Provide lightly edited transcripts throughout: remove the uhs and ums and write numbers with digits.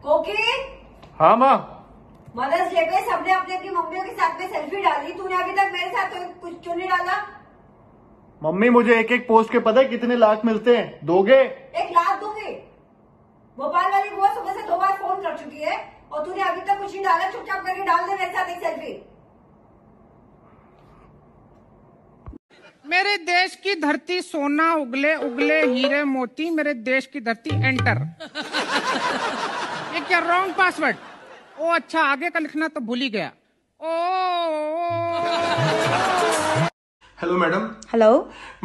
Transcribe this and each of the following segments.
कोकी। हाँ माँ। मदर्स डे पे सबने अपनी अपनी मम्मियों के साथ में सेल्फी डाली, तूने अभी तक मेरे साथ तो कुछ क्यों नहीं डाला? मम्मी मुझे एक एक पोस्ट के पता है कितने लाख मिलते हैं, दोगे? 1 लाख दूंगी। भोपाल वाली बुआ सुबह से 2 बार फोन कर चुकी है और तूने अभी तक कुछ नहीं डाला। चुपचाप करके डाल दे मेरे साथ एक सेल्फी। मेरे देश की धरती सोना उगले उगले हीरे मोती, मेरे देश की धरती एंटर। ये क्या रॉन्ग पासवर्ड? ओ अच्छा, आगे का लिखना तो भूल ही गया। Hello madam. हेलो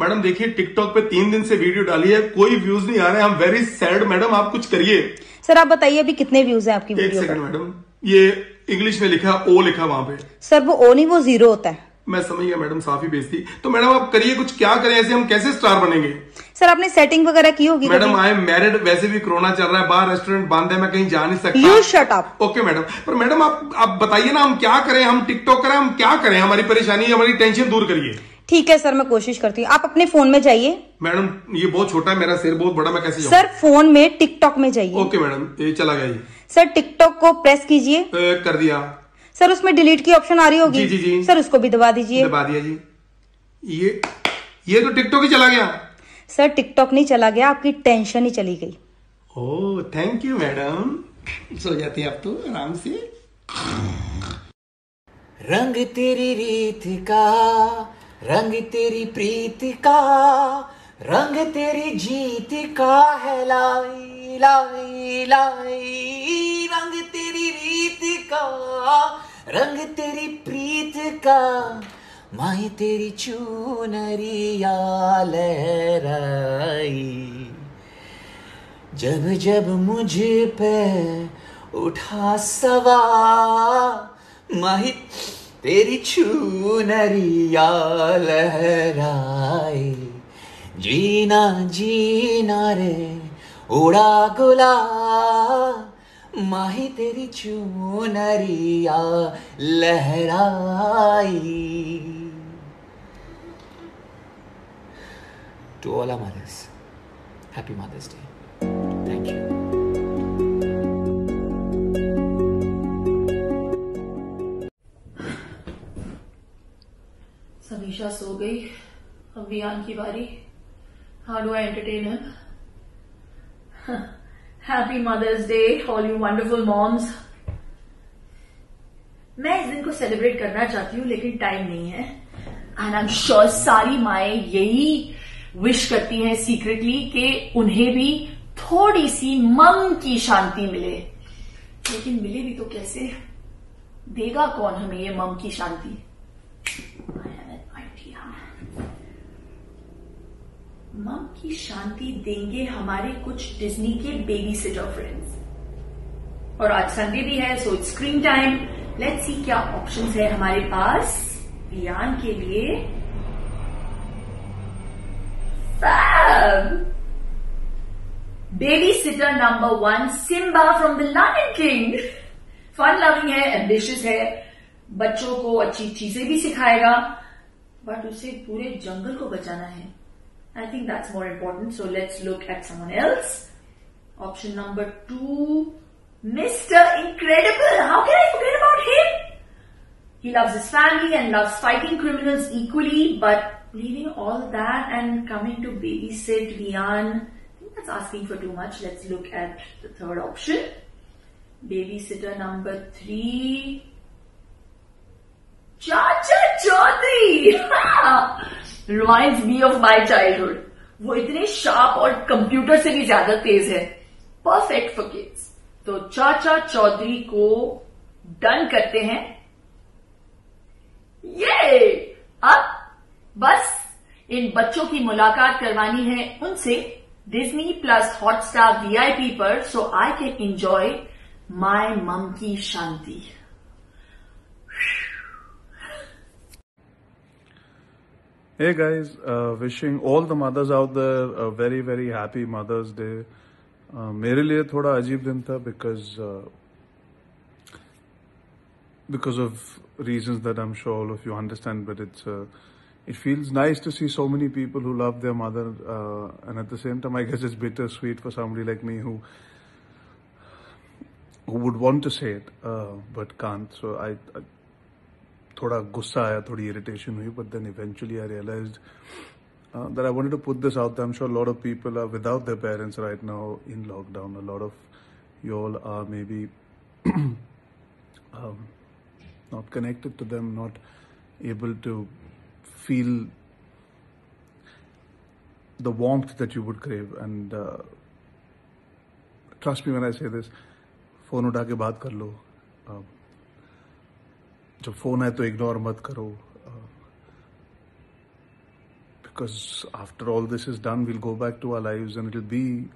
मैडम देखिए, टिकटॉक पे 3 दिन से वीडियो डाली है, कोई व्यूज नहीं आ रहे हैं। हम वेरी सैड मैडम, आप कुछ करिए। सर आप बताइए अभी कितने व्यूज हैं आपकी वीडियो? 1 सेकंड मैडम, ये इंग्लिश में लिखा, ओ लिखा वहां पे। सर वो ओ नहीं, वो 0 होता है। मैं समझ गया मैडम, साफ ही बेइज्जती। तो मैडम आप करिए कुछ, क्या करें? ऐसे हम कैसे स्टार बनेंगे? सर आपने सेटिंग वगैरह की होगी? मैडम आई एम मैरिड, वैसे भी कोरोना चल रहा है, बाहर रेस्टोरेंट बंद है, मैं कहीं जा नहीं सकता। You shut up. Okay madam, पर मैडम आप बताइए ना, हम क्या करें? हम टिकटॉक करें, हम क्या करें? हमारी परेशानी, हमारी टेंशन दूर करिए। ठीक है सर, मैं कोशिश करती हूँ। आप अपने फोन में जाइए। मैडम ये बहुत छोटा है, मेरा सिर बहुत बड़ा, मैं कैसे जाऊँ? सर फोन में टिकटॉक में जाइए। ओके मैडम, ये चला गया। सर टिकटॉक को प्रेस कीजिए। कर दिया। सर उसमें डिलीट की ऑप्शन आ रही होगी। जी जी जी। सर उसको भी दबा दीजिए। दबा दिया जी। ये तो टिकटॉक ही चला गया। सर टिकटॉक नहीं चला गया, आपकी टेंशन ही चली गई। ओह थैंक यू मैडम, सो जाती है आप तो आराम से। रंग तेरी रीत का, रंग तेरी प्रीत का, रंग तेरी जीत का है लाई लाई लाई। रंग तेरी रीत का, रंग तेरी प्रीत का, माही तेरी चुनरिया लहराई। जब जब मुझ पे उठा सवार, माही तेरी चुनरिया लहराई। जीना जीना रे उड़ा गुलाल, माही तेरी चुनरिया लहराई। To all our mothers, happy Mother's Day. Thank you. Samisha सो गई, अब वियान की बारी। How do I entertain him? Happy mother's day all you wonderful moms. मैं इस दिन को सेलिब्रेट करना चाहती हूँ लेकिन टाइम नहीं है, एंड आई एम श्योर सारी माएं यही विश करती हैं सीक्रेटली कि उन्हें भी थोड़ी सी मम की शांति मिले। लेकिन मिले भी तो कैसे? देगा कौन हमें ये मम की शांति? मम की शांति देंगे हमारे कुछ डिज्नी के बेबी सिटर फ्रेंड्स। और आज संडे भी है, so it's screen time. Let's see क्या ऑप्शंस है हमारे पास वियान के लिए। Baby sitter number 1, Simba from the Lion King. Fun loving है, एम्बिशियस है, बच्चों को अच्छी चीजें भी सिखाएगा, बट उसे पूरे जंगल को बचाना है। I think that's more important. So let's look at someone else. Option number 2, Mr. Incredible. How can I forget about him? He loves his family and loves fighting criminals equally, but leaving all that and coming to babysit Vian, I think that's asking for too much. Let's look at the third option. Babysitter number 3, Chacha Chaudhary. Reminds me of my childhood. वो इतने sharp और computer से भी ज्यादा तेज है। Perfect for kids. तो चाचा चौधरी को डन करते हैं। ये अब बस इन बच्चों की मुलाकात करवानी है उनसे डिज्नी प्लस हॉटस्टार VIP पर, सो I can enjoy my mum की शांति। Hey guys, wishing all the mothers out there a very very happy Mother's Day. मेरे लिए थोड़ा अजीब दिन था because of reasons that I'm sure all of you understand, but it feels nice to see so many people who love their mother, and at the same time I guess it's bittersweet for somebody like me who who would want to say it but can't. So I thoda gussa aaya, thodi irritation hui, but then eventually I realized that I wanted to put this out there. I'm sure a lot of people are without their parents right now in lockdown. A lot of you all are maybe not connected to them, not able to feel the warmth that you would crave. And trust me when I say this, phone उठा के बात कर लो. जब phone है तो ignore मत करो, because after all this is done, we'll go back to our lives and it'll be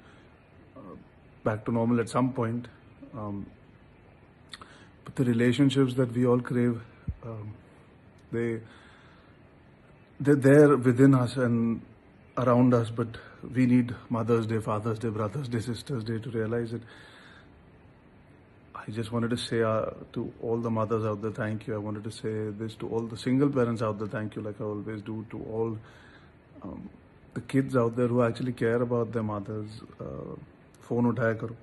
back to normal at some point. But the relationships that we all crave, they're there within us and around us, but we need Mother's Day, Father's Day, Brother's Day, Sister's Day to realize it. I just wanted to say to all the mothers out there, thank you. I wanted to say this to all the single parents out there, thank you, like I always do. To all the kids out there who actually care about their mothers, phone उठाया करो,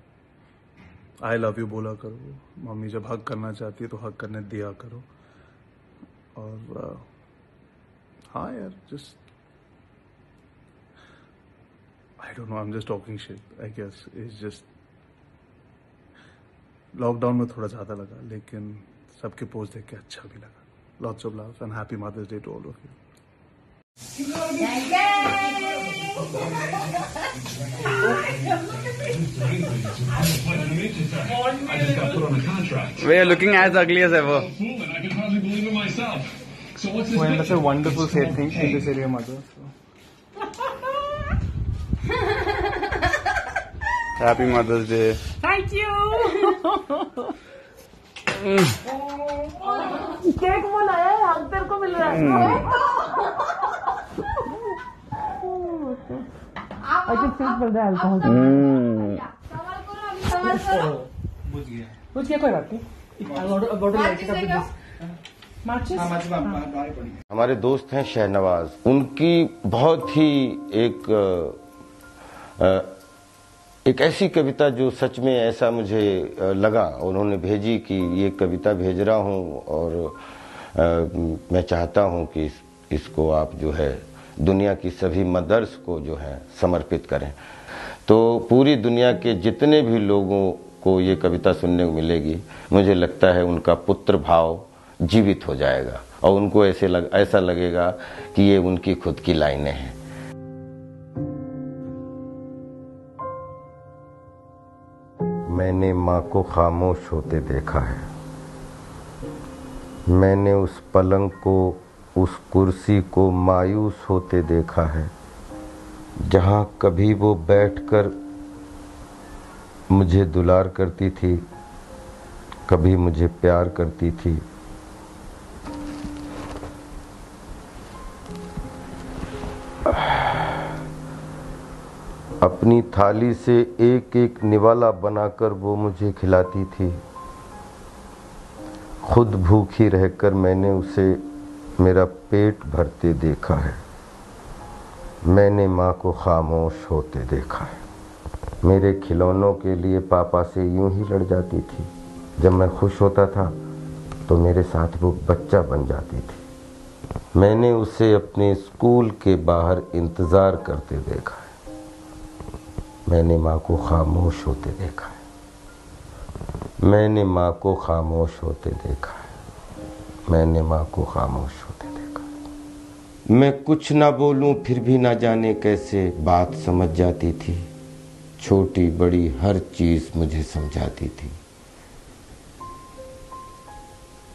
I love you बोला करो, mummy जब हक करना चाहती है तो हक करने दिया करो. और हाँ यार, just I don't know, I'm just talking shit, I guess. It's just lockdown में थोड़ा ज़्यादा लगा, लेकिन सबके पोस्ट देख के अच्छा भी लगा. Lots of love and happy Mother's Day to all of you. We are looking as ugly as ever. When does a wonderful say things in this area, mother. Happy Mother's Day. Thank you. Cake बनाया है, हम तेरे को मिल रहा है. I can still feel the alcohol. बुझ गया कोई बात नहीं. हमारे दोस्त हैं शहनवाज, उनकी बहुत ही एक ऐसी कविता जो सच में ऐसा मुझे लगा, उन्होंने भेजी कि ये कविता भेज रहा हूँ और मैं चाहता हूँ कि इसको आप जो है दुनिया की सभी मदर्स को जो है समर्पित करें. तो पूरी दुनिया के जितने भी लोगों को ये कविता सुनने को मिलेगी, मुझे लगता है उनका पुत्र भाव जीवित हो जाएगा और उनको ऐसा लगेगा कि ये उनकी खुद की लाइनें हैं. मैंने माँ को खामोश होते देखा है. मैंने उस पलंग को, उस कुर्सी को मायूस होते देखा है, जहाँ कभी वो बैठकर मुझे दुलार करती थी, कभी मुझे प्यार करती थी. अपनी थाली से एक एक निवाला बनाकर वो मुझे खिलाती थी. खुद भूखी रहकर मैंने उसे मेरा पेट भरते देखा है. मैंने माँ को खामोश होते देखा है. मेरे खिलौनों के लिए पापा से यूं ही लड़ जाती थी. जब मैं खुश होता था तो मेरे साथ वो बच्चा बन जाती थी. मैंने उसे अपने स्कूल के बाहर इंतज़ार करते देखा है. मैंने माँ को खामोश होते देखा है. मैंने माँ को खामोश होते देखा है. मैंने माँ को खामोश होते देखा है. मैं कुछ ना बोलूं फिर भी ना जाने कैसे बात समझ जाती थी. छोटी बड़ी हर चीज मुझे समझाती थी.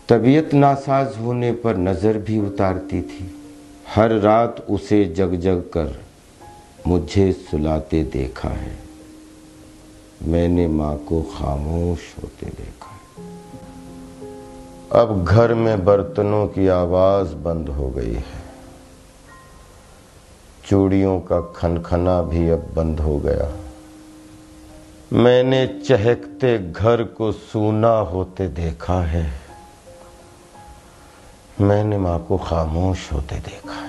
तबीयत नासाज होने पर नजर भी उतारती थी. हर रात उसे जग जग कर मुझे सुलाते देखा है. मैंने माँ को खामोश होते देखा है. अब घर में बर्तनों की आवाज बंद हो गई है. चूड़ियों का खनखना भी अब बंद हो गया. मैंने चहकते घर को सूना होते देखा है. मैंने माँ को खामोश होते देखा है.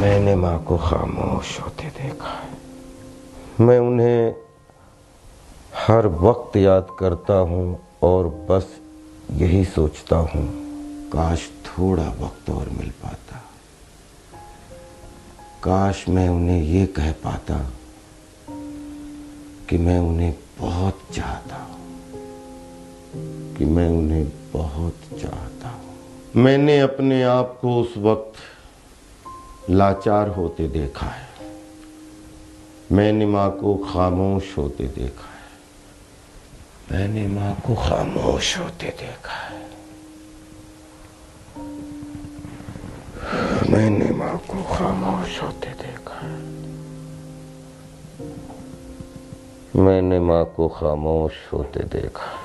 मैंने माँ को खामोश होते देखा है. मैं उन्हें हर वक्त याद करता हूँ और बस यही सोचता हूँ, काश थोड़ा वक्त और मिल पाता, काश मैं उन्हें ये कह पाता कि मैं उन्हें बहुत चाहता हूँ, कि मैं उन्हें बहुत चाहता हूँ। मैंने अपने आप को उस वक्त लाचार होते देखा है, मैंने माँ को खामोश होते देखा है, मैंने माँ को खामोश होते देखा है, मैंने माँ को खामोश होते देखा है, मैंने माँ को खामोश होते देखा है।